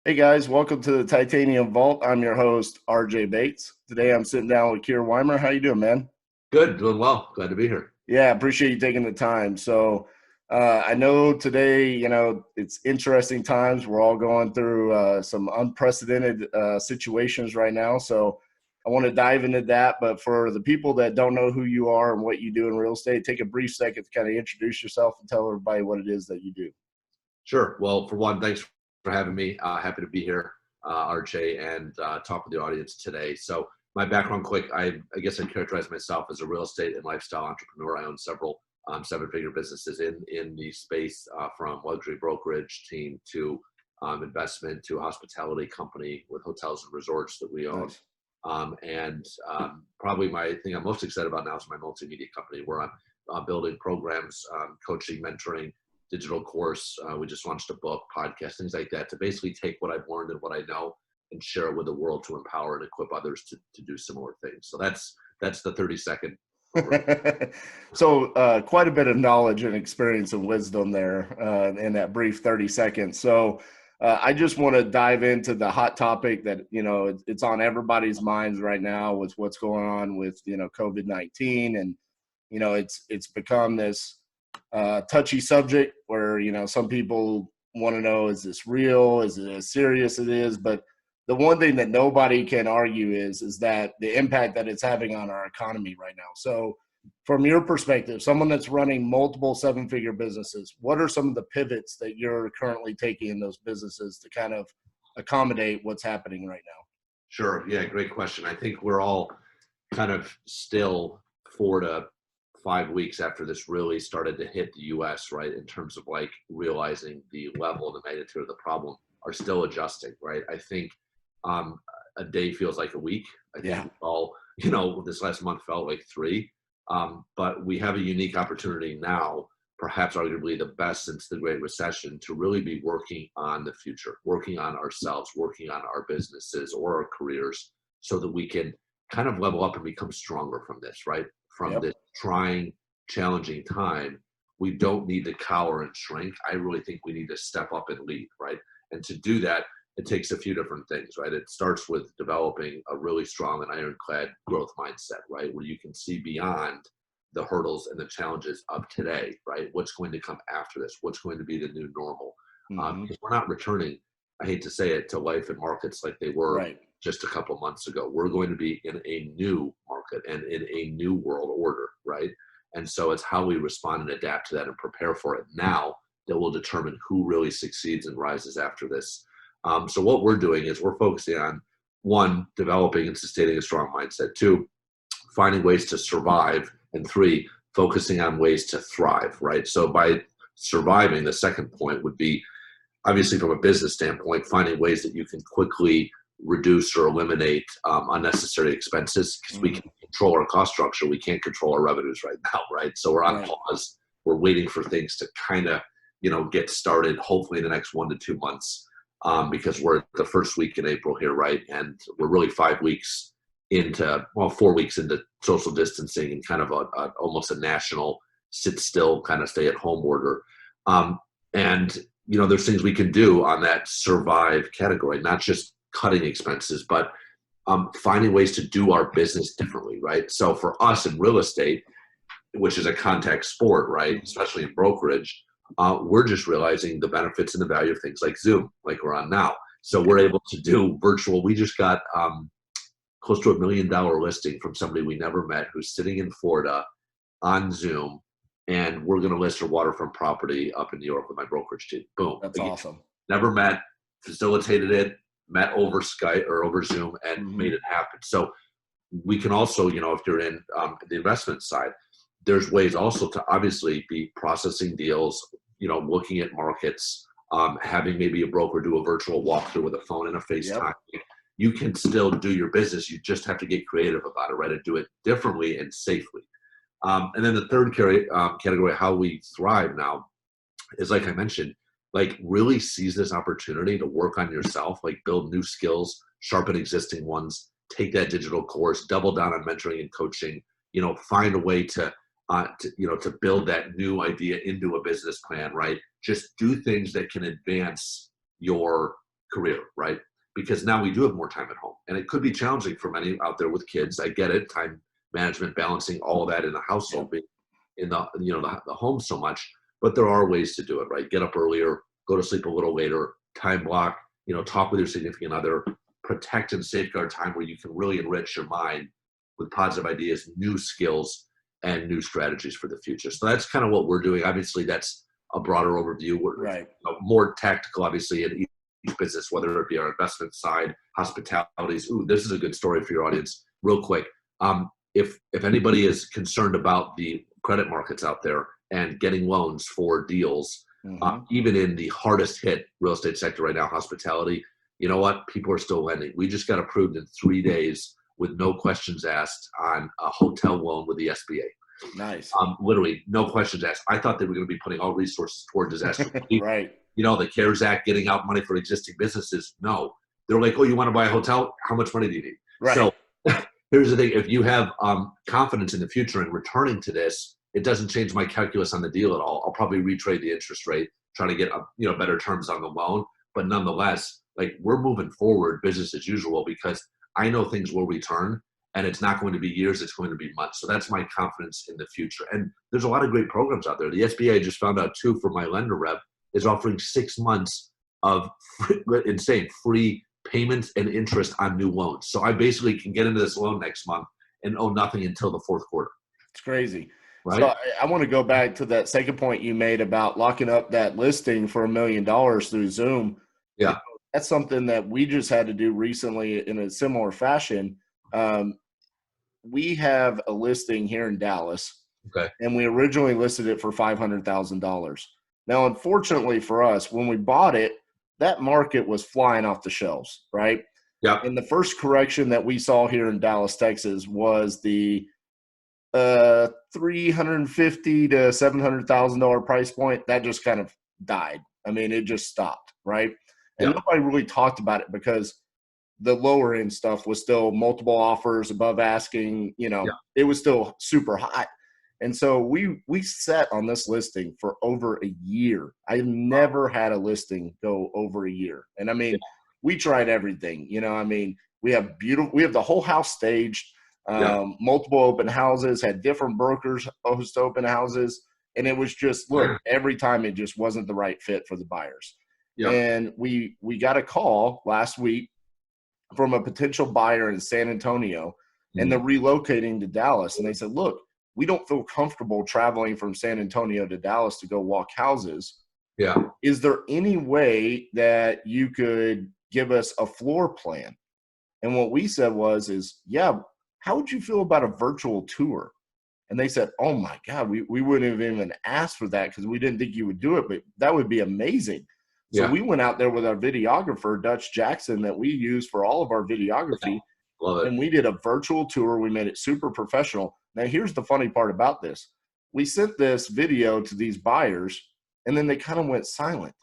Hey guys, welcome to the Titanium Vault. I'm your host, RJ Bates. Today I'm sitting down with Keir Weimer. How you doing, man? Good, doing well. Glad to be here. Yeah, appreciate you taking the time. I know today, it's interesting times. We're all going through some unprecedented situations right now. So I want to dive into that. But for the people that don't know who you are and what you do in real estate, take a brief second to kind of introduce yourself and tell everybody what it is that you do. Sure. Well, for one, thanks for having me. Happy to be here, RJ, and talk with the audience today. So my background quick, I guess I'd characterize myself as a real estate and lifestyle entrepreneur. I own several seven-figure businesses in the space, from luxury brokerage team to investment to a hospitality company with hotels and resorts that we own. Nice. Probably my thing I'm most excited about now is my multimedia company, where I'm building programs, coaching, mentoring, digital course. We just launched a book, podcast, things like that, to basically take what I've learned and what I know and share it with the world to empower and equip others to do similar things. So that's the 30-second. So quite a bit of knowledge and experience and wisdom there in that brief 30 seconds. So I just want to dive into the hot topic that, it's on everybody's minds right now with what's going on with, COVID-19. And, it's become this touchy subject where, some people want to know, is this real? Is it as serious as it is? But the one thing that nobody can argue is that the impact that it's having on our economy right now. So from your perspective, someone that's running multiple seven-figure businesses, what are some of the pivots that you're currently taking in those businesses to kind of accommodate what's happening right now? Sure. Yeah, great question. I think we're all kind of still 4 to 5 weeks after this really started to hit the U.S., right, in terms of like realizing the level and the magnitude of the problem, are still adjusting, right? I think a day feels like a week. I think all, this last month felt like 3. But we have a unique opportunity now, perhaps arguably the best since the Great Recession, to really be working on the future, working on ourselves, working on our businesses or our careers, so that we can kind of level up and become stronger from this, right? From this trying, challenging time. We don't need to cower and shrink. I really think we need to step up and lead, right? And to do that, it takes a few different things, right? It starts with developing a really strong and ironclad growth mindset, right? Where you can see beyond the hurdles and the challenges of today, right? What's going to come after this? What's going to be the new normal? Because we're not returning, I hate to say it, to life and markets like they were just a couple of months ago. We're going to be in a new market and in a new world order, right? And so it's how we respond and adapt to that and prepare for it now that will determine who really succeeds and rises after this. So what we're doing is we're focusing on, 1, developing and sustaining a strong mindset, 2, finding ways to survive, and 3, focusing on ways to thrive, right? So by surviving, the second point would be, obviously from a business standpoint, finding ways that you can quickly reduce or eliminate unnecessary expenses, because we can control our cost structure. We can't control our revenues right now, right? So we're on pause. We're waiting for things to kind of, get started, hopefully in the next 1 to 2 months. Because we're the first week in April here, right? And we're really 5 weeks into, 4 weeks into social distancing and kind of almost a national sit still, kind of stay at home order. And there's things we can do on that survive category, not just cutting expenses, but finding ways to do our business differently, right? So for us in real estate, which is a contact sport, right, especially in brokerage, we're just realizing the benefits and the value of things like Zoom, like we're on now. So we're able to do virtual. We just got close to $1 million listing from somebody we never met, who's sitting in Florida on Zoom, and we're going to list her waterfront property up in New York with my brokerage team. Boom. That's awesome. Never met, facilitated it, met over Skype or over Zoom, and made it happen. So we can also, if you're in the investment side, there's ways also to obviously be processing deals, looking at markets, having maybe a broker do a virtual walkthrough with a phone and a FaceTime. You can still do your business. You just have to get creative about it, right? And do it differently and safely. And then the third category, how we thrive now, is, like I mentioned, like really seize this opportunity to work on yourself, like build new skills, sharpen existing ones, take that digital course, double down on mentoring and coaching, find a way to build that new idea into a business plan, right? Just do things that can advance your career, right? Because now we do have more time at home, and it could be challenging for many out there with kids. I get it, time management, balancing all of that in the household, being in the the home so much. But there are ways to do it, right? Get up earlier, go to sleep a little later, time block, talk with your significant other, protect and safeguard time where you can really enrich your mind with positive ideas, new skills, and new strategies for the future. So that's kind of what we're doing. Obviously, that's a broader overview. We're Right. more tactical, obviously, in each business, whether it be our investment side, hospitalities. Ooh, this is a good story for your audience. Real quick, if anybody is concerned about the credit markets out there and getting loans for deals, even in the hardest hit real estate sector right now, hospitality, you know what? People are still lending. We just got approved in 3 days with no questions asked on a hotel loan with the SBA. Nice. Literally no questions asked. I thought they were going to be putting all resources toward disaster relief. Right. The CARES Act, getting out money for existing businesses. No, they're like, oh, you want to buy a hotel? How much money do you need? Right. So here's the thing. If you have confidence in the future and returning to this, it doesn't change my calculus on the deal at all. I'll probably retrade the interest rate, trying to get better terms on the loan. But nonetheless, like, we're moving forward business as usual, because I know things will return, and it's not going to be years, it's going to be months. So that's my confidence in the future. And there's a lot of great programs out there. The SBA, just found out too, for my lender rep, is offering 6 months of free payments and interest on new loans. So I basically can get into this loan next month and owe nothing until the fourth quarter. It's crazy. Right? So I want to go back to that second point you made about locking up that listing for $1 million through Zoom. Yeah. That's something that we just had to do recently in a similar fashion. We have a listing here in Dallas, and we originally listed it for $500,000. Now, unfortunately for us, when we bought it, that market was flying off the shelves, right? Yeah. And the first correction that we saw here in Dallas, Texas, was the $350,000 to $700,000 price point. That just kind of died. I mean, it just stopped, right? And nobody really talked about it because the lower end stuff was still multiple offers above asking, it was still super hot. And so we sat on this listing for over a year. I've never had a listing go over a year. And I mean, we tried everything, we have the whole house staged, multiple open houses, had different brokers host open houses. And it was just, every time it just wasn't the right fit for the buyers. Yeah. And we got a call last week from a potential buyer in San Antonio, and they're relocating to Dallas. And they said, look, we don't feel comfortable traveling from San Antonio to Dallas to go walk houses. Yeah. Is there any way that you could give us a floor plan? And what we said is, how would you feel about a virtual tour? And they said, oh my God, we wouldn't have even asked for that because we didn't think you would do it, but that would be amazing. So we went out there with our videographer, Dutch Jackson, that we use for all of our videography. Love it. And we did a virtual tour. We made it super professional. Now, here's the funny part about this. We sent this video to these buyers, and then they kind of went silent.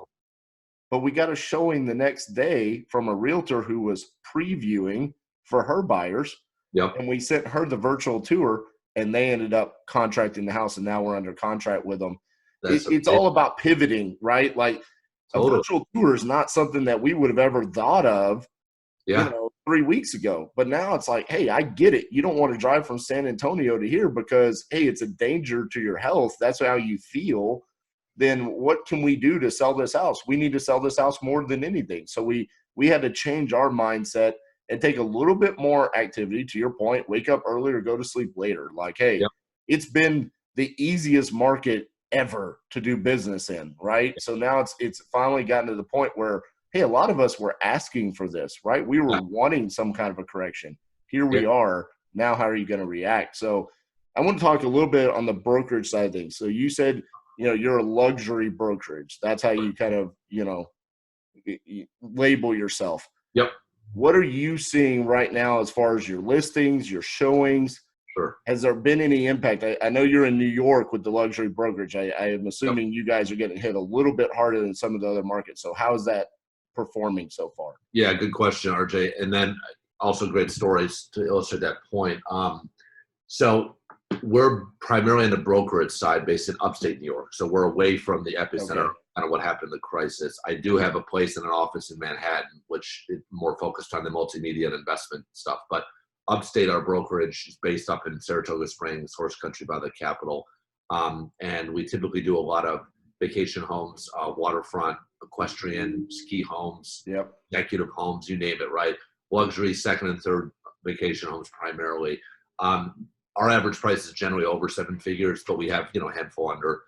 But we got a showing the next day from a realtor who was previewing for her buyers. Yep. And we sent her the virtual tour, and they ended up contracting the house, and now we're under contract with them. It's all about pivoting, right? Like, a virtual tour is not something that we would have ever thought of, 3 weeks ago. But now it's like, hey, I get it. You don't want to drive from San Antonio to here because, hey, it's a danger to your health. That's how you feel. Then what can we do to sell this house? We need to sell this house more than anything. So we had to change our mindset and take a little bit more activity. To your point, wake up earlier, go to sleep later. Like, hey, it's been the easiest market ever to do business in, right? So now it's finally gotten to the point where, hey, a lot of us were asking for this, right? We were wanting some kind of a correction. Here we are. Now, how are you going to react? So I want to talk a little bit on the brokerage side of things. So you said, you're a luxury brokerage. That's how you kind of, label yourself. Yep. What are you seeing right now as far as your listings, your showings? Sure. Has there been any impact? I know you're in New York with the luxury brokerage. I am assuming you guys are getting hit a little bit harder than some of the other markets. So how is that performing so far? Yeah, good question, RJ. And then also great stories to illustrate that point. So we're primarily on the brokerage side based in upstate New York. So we're away from the epicenter, Okay. kind of what happened in the crisis. I do have a place in an office in Manhattan, which is more focused on the multimedia and investment stuff. But upstate, our brokerage is based up in Saratoga Springs, horse country by the Capitol. And we typically do a lot of vacation homes, waterfront, equestrian, ski homes, Yep. executive homes, you name it, right? Luxury, second and third vacation homes primarily. Our average price is generally over seven figures, but we have, a handful under.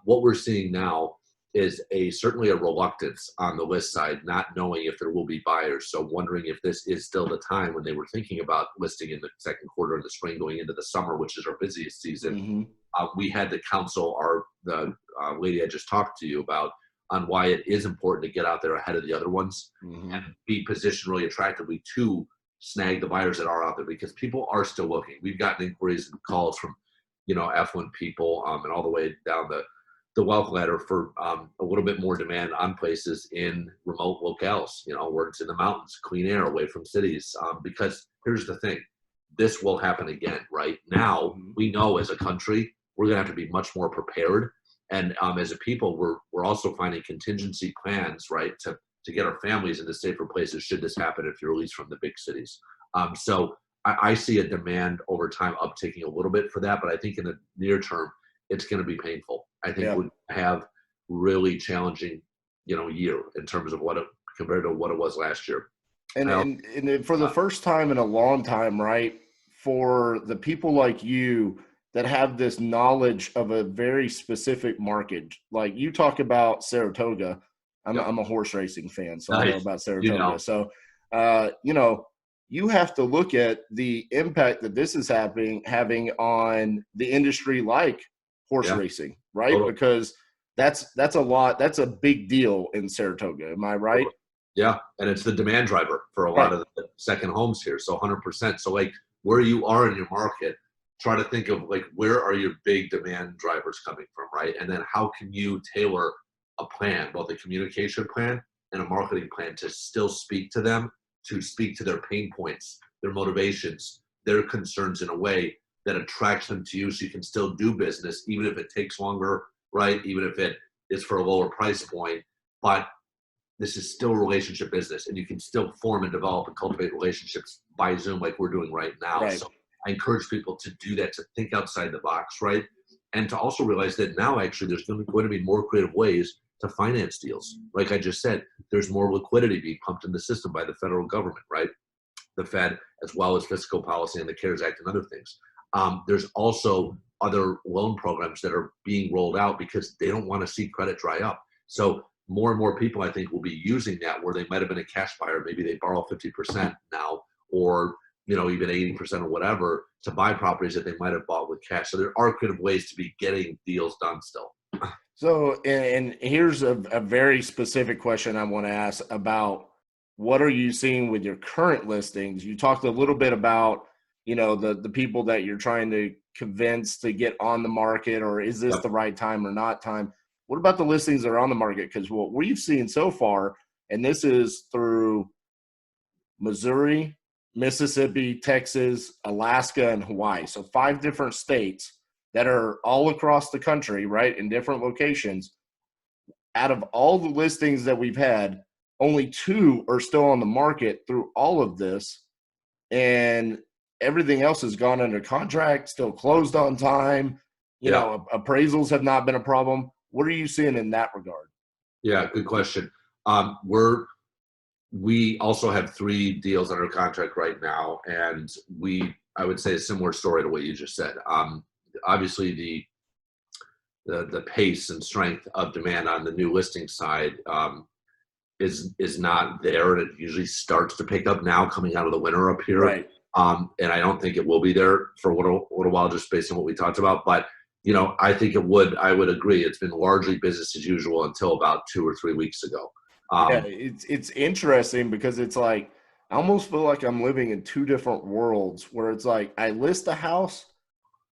What we're seeing now is certainly a reluctance on the list side, not knowing if there will be buyers. So wondering if this is still the time when they were thinking about listing in the second quarter of the spring going into the summer, which is our busiest season. Mm-hmm. We had to counsel the lady I just talked to you about on why it is important to get out there ahead of the other ones and be positioned really attractively to snag the buyers that are out there, because people are still looking. We've gotten inquiries and calls from, affluent people and all the way down the wealth ladder for a little bit more demand on places in remote locales, where it's in the mountains, clean air, away from cities. Because here's the thing, this will happen again, right? Now, we know as a country, we're going to have to be much more prepared. And as a people, we're also finding contingency plans, right, to get our families into safer places should this happen if you're released from the big cities. So I see a demand over time uptaking a little bit for that, but I think in the near term, it's going to be painful. I think we have really challenging, year in terms of compared to what it was last year. And for the first time in a long time, right, for the people like you that have this knowledge of a very specific market, like you talk about Saratoga. I'm a horse racing fan, so I know about Saratoga. So, you have to look at the impact that this is having on the industry like horse racing, right? Totally. Because that's a lot. That's a big deal in Saratoga. Am I right? Totally. Yeah, and it's the demand driver for a lot of the second homes here. So 100%. So like where you are in your market, try to think of like where are your big demand drivers coming from, right? And then how can you tailor a plan, both a communication plan and a marketing plan, to still speak to them, to speak to their pain points, their motivations, their concerns in a way that attracts them to you so you can still do business, even if it takes longer, right? Even if it is for a lower price point. But this is still relationship business, and you can still form and develop and cultivate relationships by Zoom like we're doing right now. Right. So I encourage people to do that, to think outside the box, right? And to also realize that now actually there's going to be more creative ways to finance deals. Like I just said, there's more liquidity being pumped in the system by the federal government, right? The Fed, as well as fiscal policy and the CARES Act and other things. There's also other loan programs that are being rolled out because they don't want to see credit dry up. So more and more people, I think, will be using that where they might have been a cash buyer. Maybe they borrow 50% now, or even 80% or whatever, to buy properties that they might have bought with cash. So there are creative ways to be getting deals done still. So, and here's a very specific question I want to ask about what are you seeing with your current listings? You talked a little bit about, the people that you're trying to convince to get on the market, or is this the right time or not time? What about the listings that are on the market? Because what we've seen so far, and this is through Missouri, Mississippi, Texas, Alaska, and Hawaii. So 5 different states that are all across the country, right, in different locations. Out of all the listings that we've had, only 2 are still on the market through all of this. And everything else has gone under contract, still closed on time. Appraisals have not been a problem. What are you seeing in that regard? Yeah, good question. We also have 3 deals under contract right now, and I would say a similar story to what you just said. Obviously, the pace and strength of demand on the new listing side is not there, and it usually starts to pick up now coming out of the winter up here. Right. And I don't think it will be there for a little while, just based on what we talked about. But I think I would agree. It's been largely business as usual until about 2 or 3 weeks ago. It's interesting because it's like I almost feel like I'm living in 2 different worlds where it's like I list a house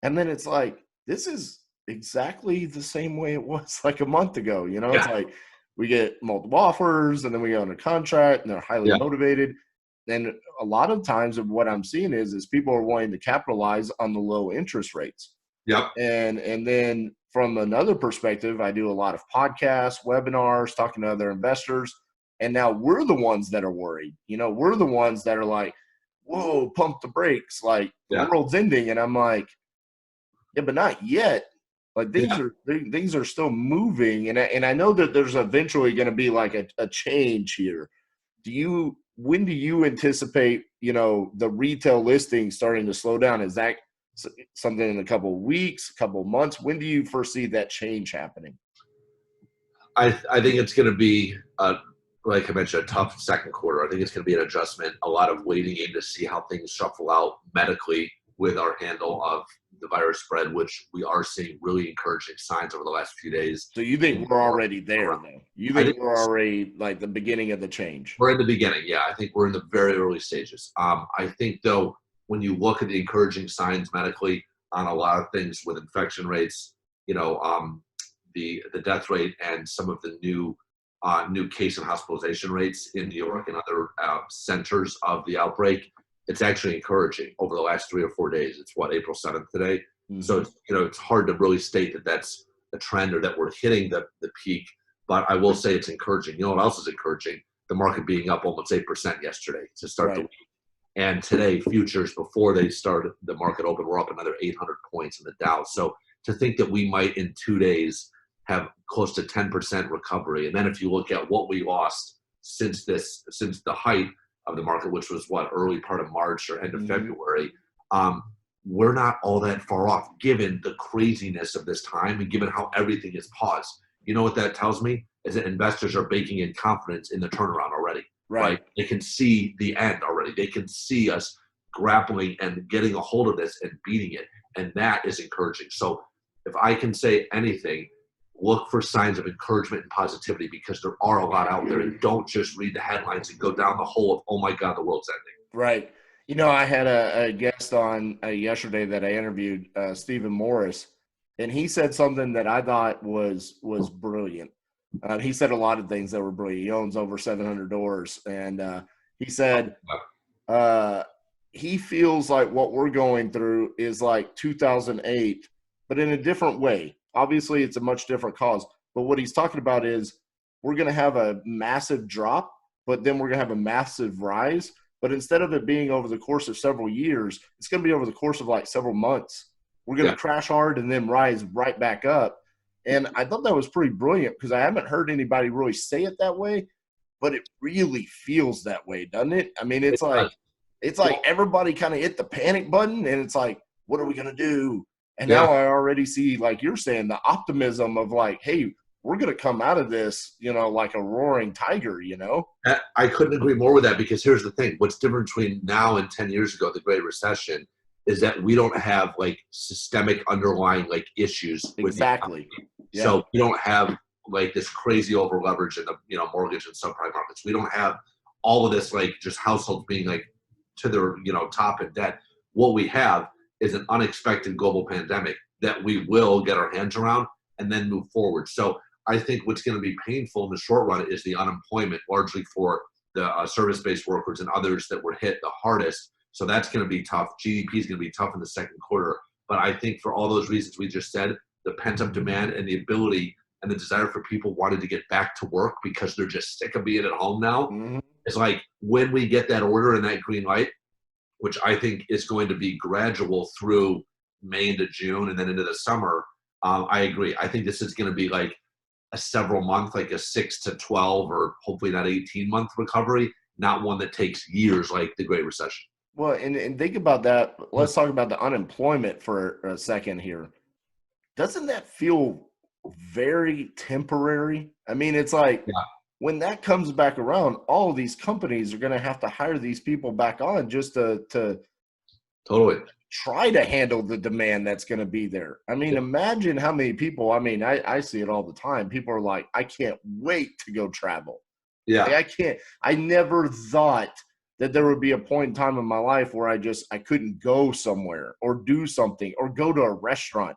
and then it's like this is exactly the same way it was like a month ago. It's like we get multiple offers and then we go under contract and they're highly motivated. And a lot of times of what I'm seeing is people are wanting to capitalize on the low interest rates. Yep. And then from another perspective, I do a lot of podcasts, webinars, talking to other investors. And now we're the ones that are worried. We're the ones that are like, whoa, pump the brakes, like the Yeah. world's ending. And I'm like, yeah, but not yet. Like Yeah. things are still moving. And I know that there's eventually going to be like a change here. When do you anticipate, the retail listing starting to slow down? Is that something in a couple of weeks, a couple of months? When do you foresee that change happening? I think it's going to be, like I mentioned, a tough second quarter. I think it's going to be an adjustment, a lot of waiting in to see how things shuffle out medically with our handle of the virus spread, which we are seeing really encouraging signs over the last few days. So you think we're already there, though? You I think think we're already like the beginning of the change? we're in the beginning. Yeah, I think we're in the very early stages. I think, though, when you look at the encouraging signs medically on a lot of things with infection rates, the death rate and some of the new case and hospitalization rates in New York and other centers of the outbreak, it's actually encouraging over the last 3 or 4 days. It's April 7th today. Mm-hmm. So it's hard to really state that that's a trend or that we're hitting the peak. But I will say it's encouraging. You know what else is encouraging? The market being up almost 8% yesterday to start the week. And today, futures, before they started the market open, were up another 800 points in the Dow. So to think that we might in 2 days have close to 10% recovery. And then if you look at what we lost since the height of the market, which was early part of March or end of February, we're not all that far off given the craziness of this time and given how everything is paused. You know what that tells me? Is that investors are baking in confidence in the turnaround already. Right? They can see the end already. They can see us grappling and getting a hold of this and beating it. And that is encouraging. So if I can say anything, look for signs of encouragement and positivity, because there are a lot out there. And don't just read the headlines and go down the hole of, oh my God, the world's ending. Right. I had a guest on yesterday that I interviewed, Stephen Morris, and he said something that I thought was brilliant. He said a lot of things that were brilliant. He owns over 700 doors, and he said he feels like what we're going through is like 2008, but in a different way. Obviously, it's a much different cause. But what he's talking about is we're going to have a massive drop, but then we're going to have a massive rise. But instead of it being over the course of several years, it's going to be over the course of like several months. We're going to crash hard and then rise right back up. And I thought that was pretty brilliant, because I haven't heard anybody really say it that way, but it really feels that way, doesn't it? I mean, it's like everybody kind of hit the panic button, and it's like, what are we going to do? And now I already see, like you're saying, the optimism of like, hey, we're going to come out of this, like a roaring tiger, I couldn't agree more with that, because here's the thing. What's different between now and 10 years ago, the Great Recession, is that we don't have like systemic underlying like issues with the economy. Yeah. So we don't have like this crazy over leverage in the mortgage and subprime markets. We don't have all of this like just households being like to their top in debt. What we have is an unexpected global pandemic that we will get our hands around and then move forward. So I think what's going to be painful in the short run is the unemployment, largely for the service-based workers and others that were hit the hardest. So that's going to be tough. GDP is going to be tough in the second quarter. But I think for all those reasons we just said, the pent-up demand and the ability and the desire for people wanting to get back to work because they're just sick of being at home now, it's like when we get that order and that green light, which I think is going to be gradual through May into June and then into the summer, I agree. I think this is going to be like a several month, like a 6 to 12 or hopefully not 18-month recovery, not one that takes years like the Great Recession. Well, and think about that. Let's talk about the unemployment for a second here. Doesn't that feel very temporary? I mean, it's like when that comes back around, all of these companies are going to have to hire these people back on just to totally try to handle the demand that's going to be there. I mean, imagine how many people, I mean, I see it all the time. People are like, I can't wait to go travel. Yeah. Like, I never thought that there would be a point in time in my life where I couldn't go somewhere or do something or go to a restaurant.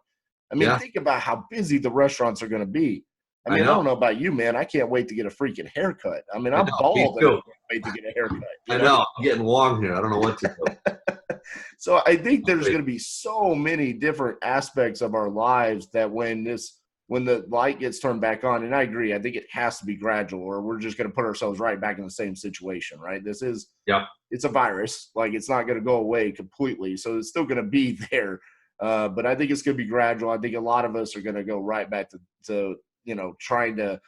I mean, think about how busy the restaurants are going to be. I I mean, I know. don't know about you, man. I can't wait to get a freaking haircut. I mean, I I'm know. Me bald and I too. can't wait to get a haircut, you I know? know. I'm getting long here. I don't know what to do. So I think there's Great. going to be so many different aspects of our lives that when the light gets turned back on, and I agree, I think it has to be gradual, or we're just going to put ourselves right back in the same situation, right? Yep. It's a virus, like it's not going to go away completely, so it's still going to be there. But I think it's going to be gradual. I think a lot of us are going to go right back to trying to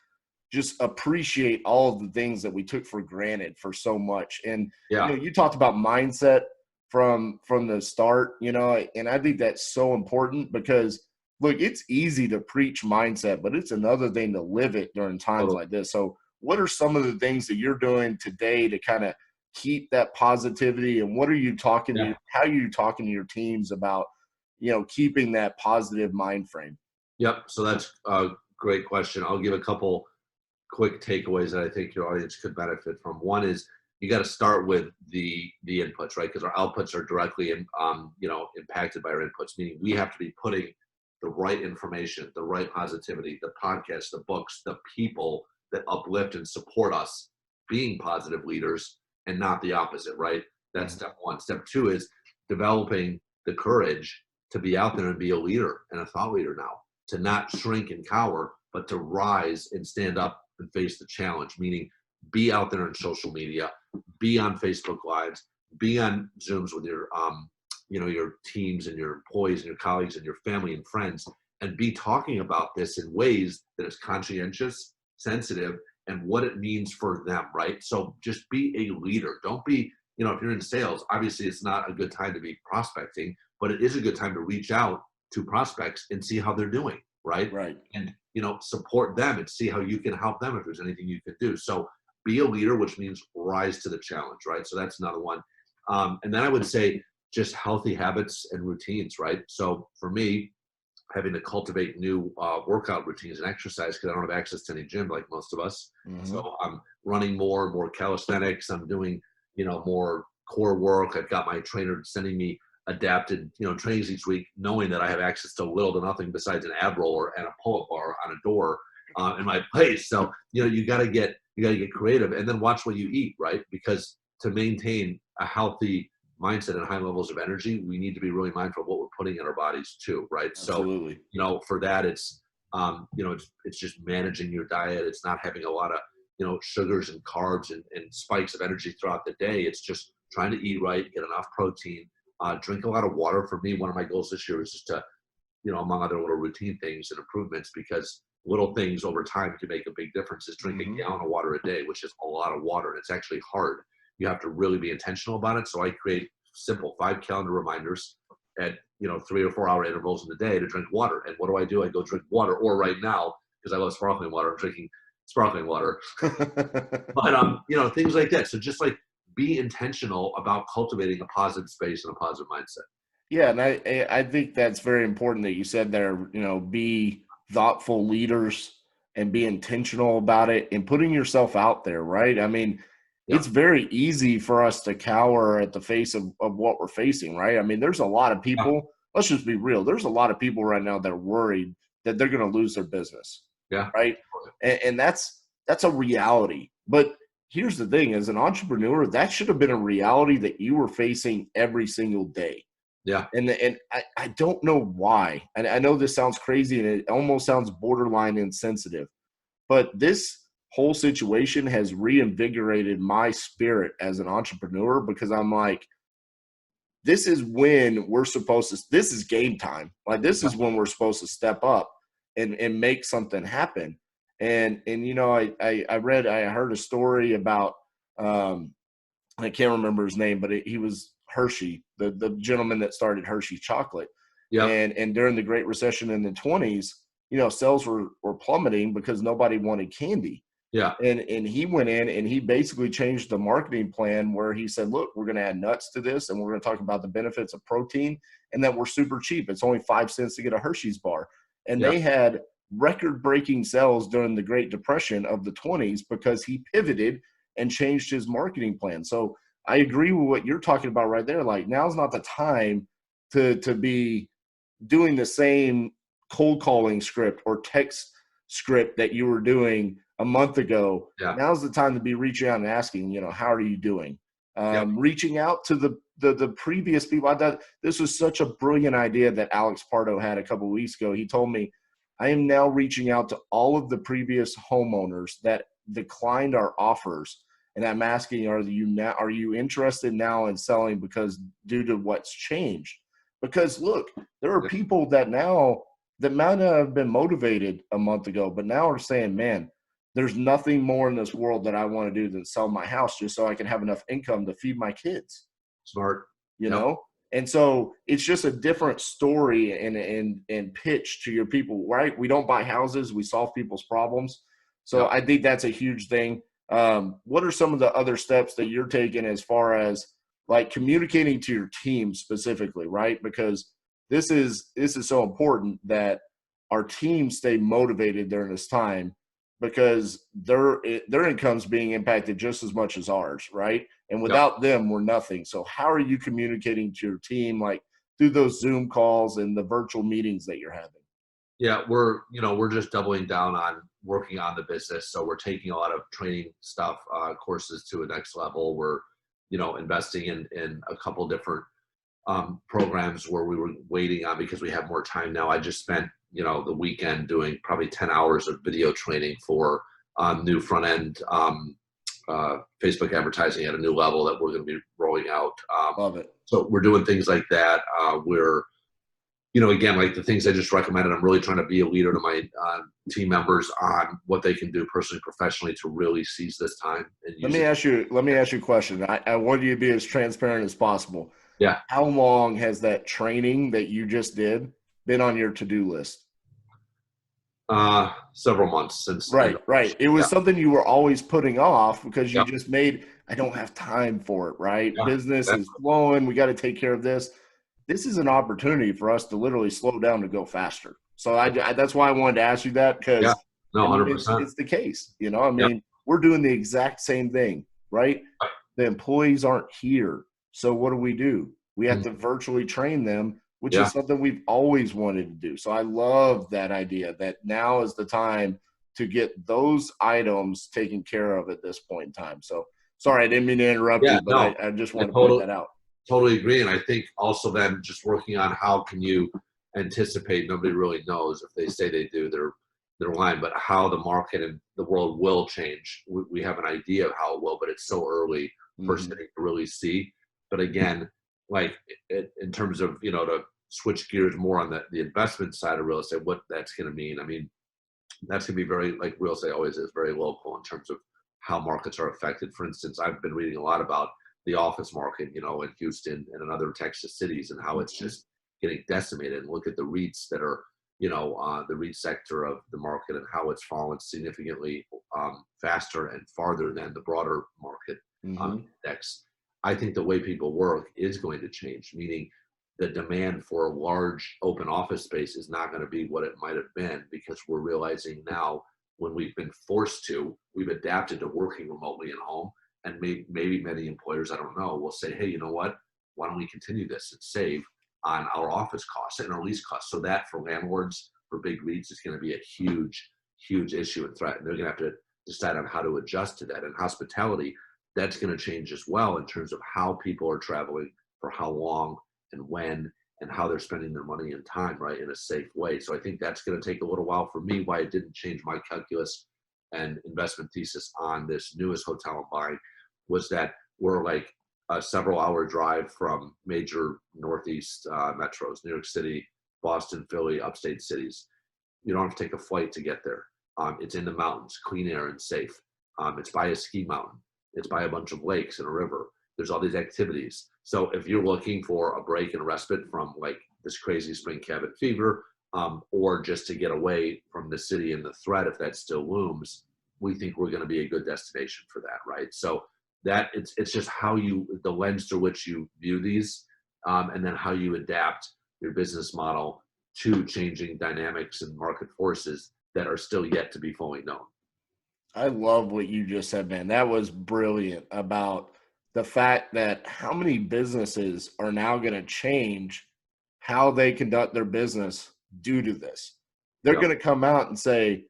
just appreciate all of the things that we took for granted for so much. And Yeah. you talked about mindset from the start, and I think that's so important because look, it's easy to preach mindset, but it's another thing to live it during times Totally. like this. So what are some of the things that you're doing today to kind of keep that positivity, and what are you Yeah. how are you talking to your teams about keeping that positive mind frame? Yep. So that's a great question. I'll give a couple quick takeaways that I think your audience could benefit from. One is you got to start with the inputs, right? Because our outputs are directly impacted by our inputs. Meaning we have to be putting the right information, the right positivity, the podcasts, the books, the people that uplift and support us, being positive leaders, and not the opposite, right? That's step one. Step two is developing the courage to be out there and be a leader and a thought leader now, to not shrink and cower, but to rise and stand up and face the challenge, meaning be out there on social media, be on Facebook Lives, be on Zooms with your teams and your employees and your colleagues and your family and friends, and be talking about this in ways that is conscientious, sensitive, and what it means for them, right? So just be a leader. Don't be, if you're in sales, obviously it's not a good time to be prospecting, but it is a good time to reach out to prospects and see how they're doing, right? Right. And support them and see how you can help them if there's anything you could do. So be a leader, which means rise to the challenge, right? So that's another one. And then I would say just healthy habits and routines, right? So for me, having to cultivate new workout routines and exercise because I don't have access to any gym like most of us. Mm-hmm. So I'm running more calisthenics. I'm doing, more core work. I've got my trainer sending me adapted, trainings each week, knowing that I have access to little to nothing besides an ab roller and a pull-up bar on a door in my place. So, you gotta get creative and then watch what you eat, right? Because to maintain a healthy mindset and high levels of energy, we need to be really mindful of what we're putting in our bodies too, right? Absolutely. So, for that, it's just managing your diet. It's not having a lot of sugars and carbs and spikes of energy throughout the day. It's just trying to eat right, get enough protein, drink a lot of water. For me, one of my goals this year is just to, among other little routine things and improvements, because little things over time can make a big difference. Is drink a gallon of water a day, which is a lot of water, and it's actually hard. You have to really be intentional about it. So I create simple 5 calendar reminders at 3 or 4 hour intervals in the day to drink water. And what do? I go drink water, or right now, because I love sparkling water, I'm drinking sparkling water. But things like that. So just like be intentional about cultivating a positive space and a positive mindset. Yeah, and I think that's very important that you said there, be thoughtful leaders and be intentional about it and putting yourself out there, right? I mean, Yeah. it's very easy for us to cower at the face of what we're facing, right? I mean, there's a lot of Yeah. people, let's just be real. There's a lot of people right now that are worried that they're going to lose their business, Yeah. right? And that's a reality. But here's the thing, as an entrepreneur, that should have been a reality that you were facing every single day. Yeah. And I don't know why. And I know this sounds crazy and it almost sounds borderline insensitive, but this whole situation has reinvigorated my spirit as an entrepreneur because I'm like, this is when this is game time. Like this is when we're supposed to step up and make something happen. And I heard a story about I can't remember his name, but he was Hershey, the gentleman that started Hershey chocolate. Yeah. And during the Great Recession in the 20s, sales were plummeting because nobody wanted candy. Yeah. And he went in and he basically changed the marketing plan where he said, look, we're going to add nuts to this and we're going to talk about the benefits of protein and that we're super cheap. It's only 5 cents to get a Hershey's bar. And Yeah. they had record-breaking sales during the Great Depression of the 20s because he pivoted and changed his marketing plan. So I agree with what you're talking about right there. Like now's not the time to be doing the same cold calling script or text script that you were doing a month ago. Yeah. Now's the time to be reaching out and asking, how are you doing? Yep. Reaching out to the previous people. I thought this was such a brilliant idea that Alex Pardo had a couple of weeks ago. He told me, I am now reaching out to all of the previous homeowners that declined our offers. And I'm asking, are you interested now in selling because due to what's changed? Because look, there are people that now that might not have been motivated a month ago, but now are saying, man, there's nothing more in this world that I want to do than sell my house just so I can have enough income to feed my kids. Smart. You Yep. know? And so it's just a different story and pitch to your people, right? We don't buy houses, we solve people's problems. So Yep. I think that's a huge thing. What are some of the other steps that you're taking as far as like communicating to your team specifically, right? Because this is so important that our team stay motivated during this time because their income's being impacted just as much as ours, right? And Yep. without them, we're nothing. So how are you communicating to your team, like through those Zoom calls and the virtual meetings that you're having? Yeah, we're just doubling down on working on the business. So we're taking a lot of training stuff, courses to a next level. We're, investing in a couple different programs where we were waiting on because we have more time now. I just spent, the weekend doing probably 10 hours of video training for new front end Facebook advertising at a new level that we're going to be rolling out. Love it. So we're doing things like that. We're again, like the things I just recommended, I'm really trying to be a leader to my team members on what they can do personally, professionally to really seize this time. And Let me ask you a question. I want you to be as transparent as possible. Yeah. How long has that training that you just did been on your to-do list? Several months since. Right. It was something you were always putting off because you Yep. just I don't have time for it, right? Yeah, Business is definitely. flowing. We got to take care of this. This is an opportunity for us to literally slow down to go faster. So that's why I wanted to ask you that Yeah. because, No, I mean, 100%. it's the case, Yeah. we're doing the exact same thing, right? The employees aren't here. So what do? We have Mm. to virtually train them, which Yeah. is something we've always wanted to do. So I love that idea that now is the time to get those items taken care of at this point in time. So sorry, I didn't mean to interrupt Yeah. you, but No, I just I want to point that out. totally agree. And I think also then just working on how can you anticipate, nobody really knows. If they say they do, they're lying, but how the market and the world will change. We have an idea of how it will, but it's so early for Mm-hmm. sitting to really see. But again, like in terms of, to switch gears more on the investment side of real estate, what that's going to mean. I mean, that's going to be very, like real estate always is, very local in terms of how markets are affected. For instance, I've been reading a lot about the office market, in Houston and in other Texas cities and how it's just getting decimated. And look at the REITs that are, the REIT sector of the market and how it's fallen significantly faster and farther than the broader market Mm-hmm. index. I think the way people work is going to change, meaning the demand for a large open office space is not going to be what it might have been because we're realizing now when we've been forced to, we've adapted to working remotely at home. And maybe many employers, I don't know, will say, hey, you know what? Why don't we continue this and save on our office costs and our lease costs? So that for landlords, for big REITs, is going to be a huge, huge issue and threat. And they're going to have to decide on how to adjust to that. And hospitality, that's going to change as well in terms of how people are traveling, for how long and when, and how they're spending their money and time, right, in a safe way. So I think that's going to take a little while for me, why I didn't change my calculus and investment thesis on this newest hotel I'm buying, was that we're like a several hour drive from major Northeast metros, New York City, Boston, Philly, upstate cities. You don't have to take a flight to get there. It's in the mountains, clean air and safe. It's by a ski mountain. It's by a bunch of lakes and a river. There's all these activities. So if you're looking for a break and respite from like this crazy spring cabin fever, or just to get away from the city and the threat, if that still looms, we think we're going to be a good destination for that, right? So that it's just how the lens through which you view these, and then how you adapt your business model to changing dynamics and market forces that are still yet to be fully known. I love what you just said, man. That was brilliant about the fact that how many businesses are now going to change how they conduct their business due to this. They're Yep. going to come out and say,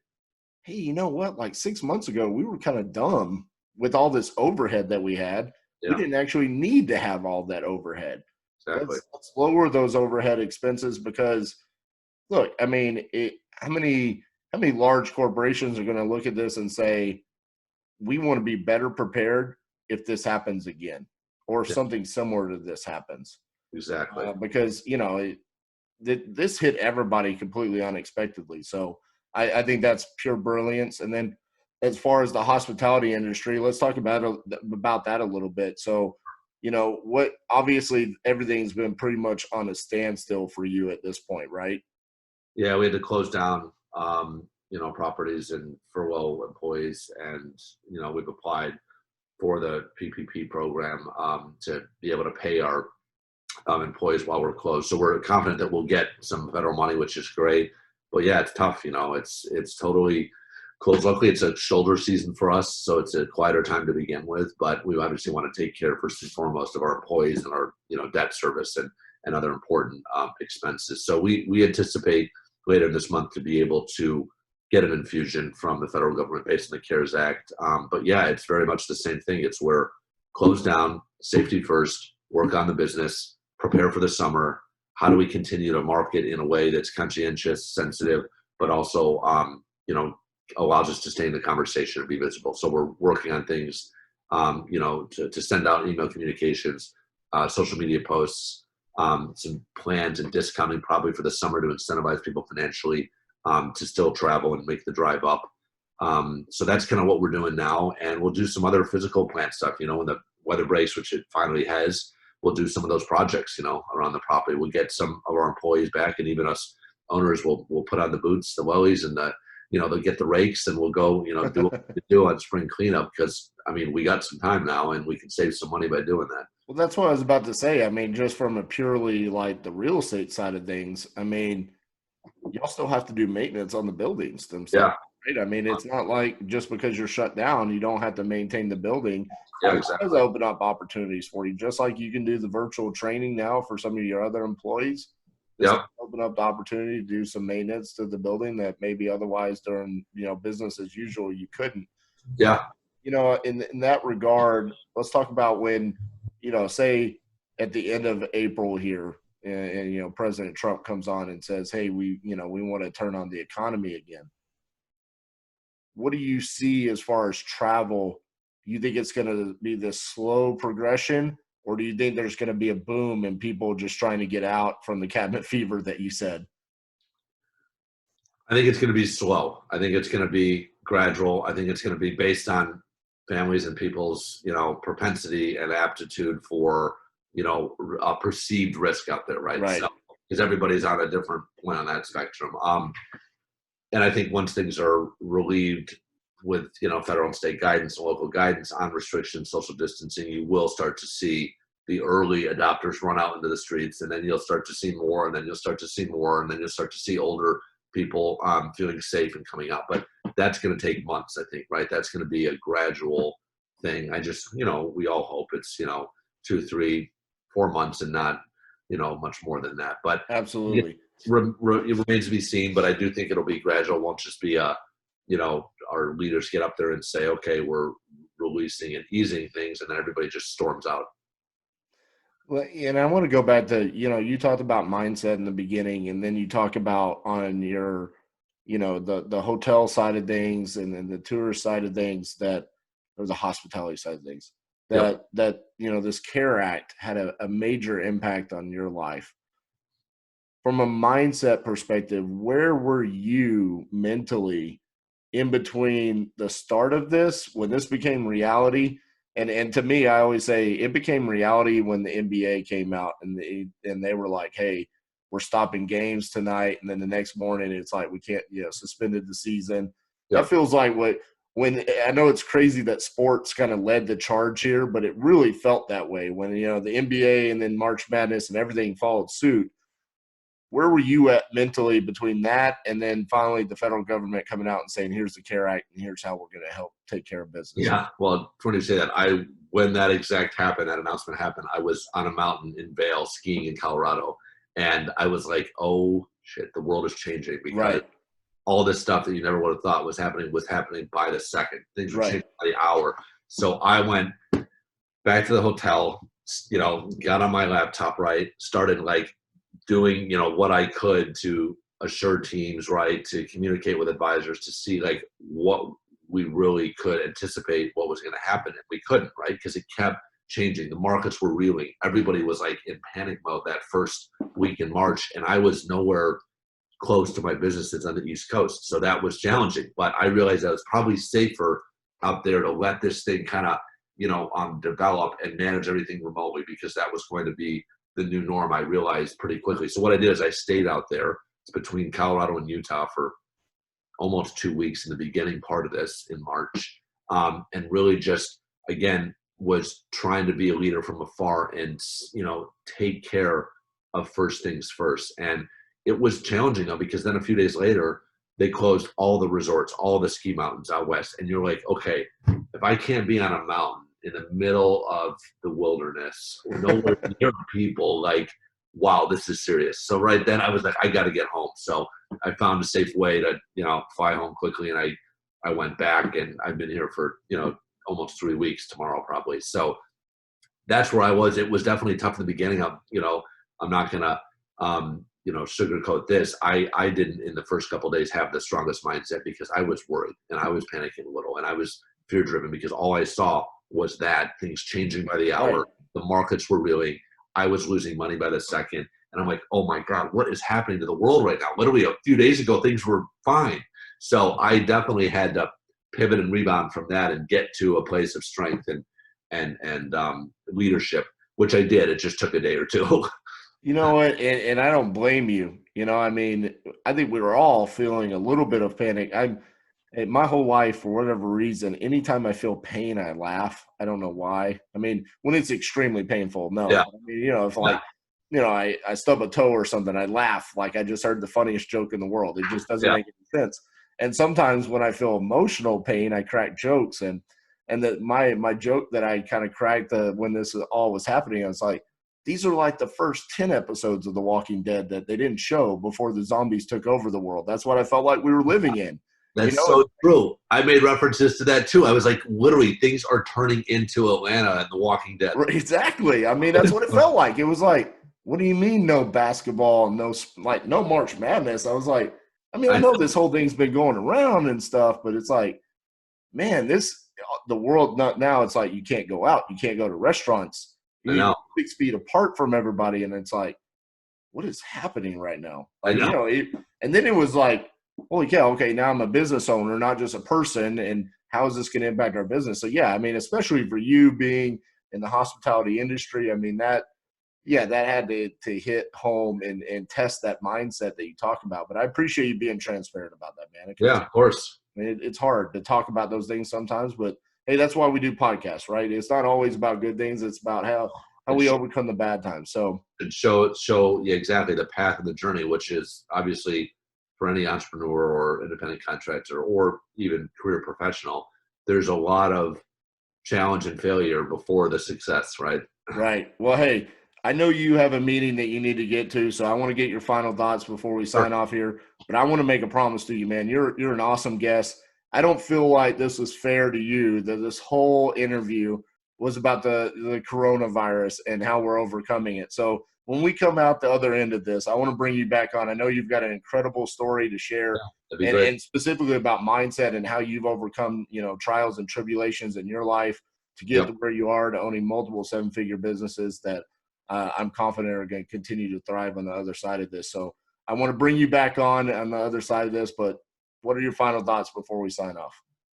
hey, you know what? Like 6 months ago, we were kind of dumb with all this overhead that we had. We Yeah, didn't actually need to have all that overhead. exactly. Let's lower those overhead expenses because look, I mean, how many large corporations are going to look at this and say we want to be better prepared if this happens again or if Yeah, something similar to this happens? exactly. Because this hit everybody completely unexpectedly. So I think that's pure brilliance. And then as far as the hospitality industry, let's talk about that a little bit. So, what obviously everything's been pretty much on a standstill for you at this point, right? Yeah, we had to close down, properties and furlough employees, and we've applied for the PPP program to be able to pay our employees while we're closed. So we're confident that we'll get some federal money, which is great. But yeah, it's tough. It's totally closed. Luckily, it's a shoulder season for us, so it's a quieter time to begin with. But we obviously want to take care first and foremost of our employees and our debt service and other important expenses. So we anticipate later this month to be able to get an infusion from the federal government based on the CARES Act. But yeah, it's very much the same thing. It's where close down, safety first, work on the business, prepare for the summer. How do we continue to market in a way that's conscientious, sensitive, but also, allows us to stay in the conversation and be visible? So we're working on things, to send out email communications, social media posts, some plans and discounting probably for the summer to incentivize people financially to still travel and make the drive up. So that's kind of what we're doing now. And we'll do some other physical plant stuff, when the weather breaks, which it finally has. We'll do some of those projects, around the property. We'll get some of our employees back, and even us owners will put on the boots, the wellies, and they'll get the rakes, and we'll go, do what we do on spring cleanup because I mean we got some time now, and we can save some money by doing that. Well, that's what I was about to say. I mean, just from a purely like the real estate side of things, I mean, y'all still have to do maintenance on the buildings themselves, Yeah, right? I mean, it's not like just because you're shut down, you don't have to maintain the building. yeah, It does exactly. open up opportunities for you, just like you can do the virtual training now for some of your other employees. This Yep. will open up the opportunity to do some maintenance to the building that maybe otherwise during business as usual you couldn't. Yeah. In that regard, let's talk about when, say at the end of April here, and President Trump comes on and says, "Hey, we want to turn on the economy again." What do you see as far as travel? Do you think it's going to be this slow progression, or do you think there's going to be a boom and people just trying to get out from the cabin fever that you said? I think it's going to be slow. I think it's going to be gradual. I think it's going to be based on families and people's, propensity and aptitude for, a perceived risk out there, right? Right. So, because everybody's on a different point on that spectrum. And I think once things are relieved with, federal and state guidance and local guidance on restrictions, social distancing, you will start to see the early adopters run out into the streets, and then you'll start to see more, and then you'll start to see more, and then you'll start to see older people feeling safe and coming out. But that's going to take months, I think, right? That's going to be a gradual thing. I just, we all hope it's, 2, 3, 4 months and not, much more than that. But it Absolutely. remains to be seen. But I do think it'll be gradual. It won't just be our leaders get up there and say, okay, we're releasing and easing things, and then everybody just storms out. Well, and I want to go back to, you talked about mindset in the beginning, and then you talk about on your, the hotel side of things and then the tourist side of things or the hospitality side of things, Yep. this CARE Act had a major impact on your life. From a mindset perspective, where were you mentally in between the start of this, when this became reality? And to me, I always say it became reality when the NBA came out and they were like, "Hey, we're stopping games tonight," and then the next morning it's like we can't, suspended the season. That Yep. feels like when I know it's crazy that sports kind of led the charge here, but it really felt that way when the NBA and then March Madness and everything followed suit. Where were you at mentally between that and then finally the federal government coming out and saying, "Here's the CARE Act and here's how we're going to help take care of business"? Yeah. Well, funny you say that. When that that announcement happened, I was on a mountain in Vail skiing in Colorado, and I was like, "Oh shit, the world is changing," because Right. all this stuff that you never would have thought was happening by the second. Things were changing by the hour. So I went back to the hotel, got on my laptop, right, started like doing, what I could to assure teams, right, to communicate with advisors, to see like what we really could anticipate what was going to happen. And we couldn't, right, because it kept changing. The markets were reeling. Everybody was like in panic mode that first week in March, and I was nowhere close to my businesses on the East Coast. So that was challenging, but I realized that it was probably safer out there to let this thing kind of, develop and manage everything remotely, because that was going to be the new norm, I realized pretty quickly. So what I did is I stayed out there. It's between Colorado and Utah for almost 2 weeks in the beginning part of this in March. And really just, again, was trying to be a leader from afar and, take care of first things first. And it was challenging though, because then a few days later, they closed all the resorts, all the ski mountains out west. And you're like, okay, if I can't be on a mountain in the middle of the wilderness, nowhere near people, like, wow, this is serious. So right then I was like, I got to get home. So I found a safe way to, fly home quickly. And I went back, and I've been here for, almost 3 weeks tomorrow, probably. So that's where I was. It was definitely tough in the beginning. I'm not going to, sugarcoat this. I didn't in the first couple of days have the strongest mindset, because I was worried and I was panicking a little, and I was fear driven, because all I saw was that things changing by the hour. Right. The markets were reeling. I was losing money by the second. And I'm like, oh my God, what is happening to the world right now? Literally a few days ago, things were fine. So I definitely had to pivot and rebound from that and get to a place of strength and leadership, which I did. It just took a day or two. You know what? And I don't blame you. I think we were all feeling a little bit of panic. My whole life, for whatever reason, anytime I feel pain, I laugh. I don't know why. When it's extremely painful, no. Yeah. If like, I stub a toe or something, I laugh like I just heard the funniest joke in the world. It just doesn't make any sense. And sometimes when I feel emotional pain, I crack jokes. And that my joke that I kind of cracked when this all was happening, I was like, these are like the first 10 episodes of The Walking Dead that they didn't show before the zombies took over the world. That's what I felt like we were living in. That's so true. I made references to that too. I was like, literally, things are turning into Atlanta and The Walking Dead. Exactly. That's what it felt like. It was like, what do you mean no basketball, no March Madness? I was like, I know this whole thing's been going around and stuff, but it's like, man, the world now it's like you can't go out. You can't go to restaurants. You're 6 feet apart from everybody. And it's like, what is happening right now? Like, and then it was like, holy cow, okay, now I'm a business owner, not just a person, and how is this going to impact our business? So, yeah, especially for you being in the hospitality industry, that had to hit home and test that mindset that you talk about. But I appreciate you being transparent about that, man. Yeah, of course. It's hard to talk about those things sometimes, but, hey, that's why we do podcasts, right? It's not always about good things. It's about how we overcome the bad times. So and show exactly the path and the journey, which is obviously for any entrepreneur or independent contractor or even career professional, there's a lot of challenge and failure before the success, right? Right. Well, hey, I know you have a meeting that you need to get to, so I want to get your final thoughts before we sign off here. But I want to make a promise to you, man. You're an awesome guest. I don't feel like this was fair to you, that this whole interview was about the coronavirus and how we're overcoming it. So when we come out the other end of this, I want to bring you back on. I know you've got an incredible story to share, and specifically about mindset and how you've overcome, trials and tribulations in your life to get to where you are, to owning multiple 7-figure businesses that I'm confident are going to continue to thrive on the other side of this. So I want to bring you back on the other side of this, but what are your final thoughts before we sign off?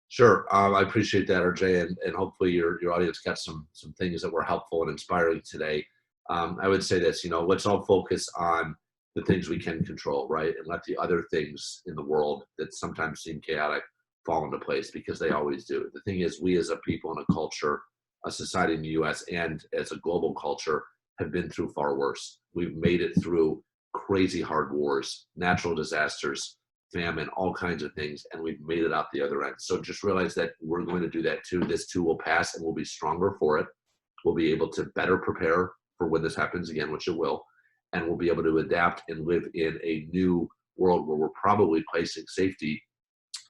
Sure. I appreciate that, RJ, and hopefully your audience got some things that were helpful and inspiring today. I would say this, let's all focus on the things we can control, right? And let the other things in the world that sometimes seem chaotic fall into place, because they always do. The thing is, we as a people and a culture, a society in the U.S. and as a global culture have been through far worse. We've made it through crazy hard wars, natural disasters, famine, all kinds of things, and we've made it out the other end. So just realize that we're going to do that too. This too will pass, and we'll be stronger for it. We'll be able to better prepare for when this happens again, which it will, and we'll be able to adapt and live in a new world where we're probably placing safety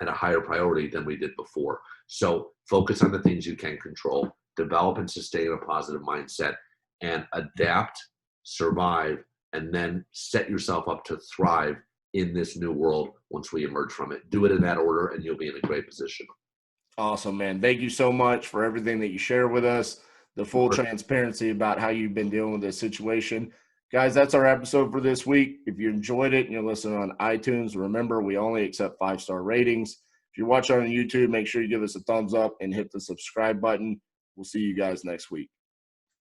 at a higher priority than we did before. So focus on the things you can control, develop and sustain a positive mindset, and adapt, survive, and then set yourself up to thrive in this new world once we emerge from it. Do it in that order, and you'll be in a great position. Awesome, man. Thank you so much for everything that you share with us, the full transparency about how you've been dealing with this situation. Guys, that's our episode for this week. If you enjoyed it and you're listening on iTunes, remember we only accept 5-star ratings. If you're watching on YouTube, make sure you give us a thumbs up and hit the subscribe button. We'll see you guys next week.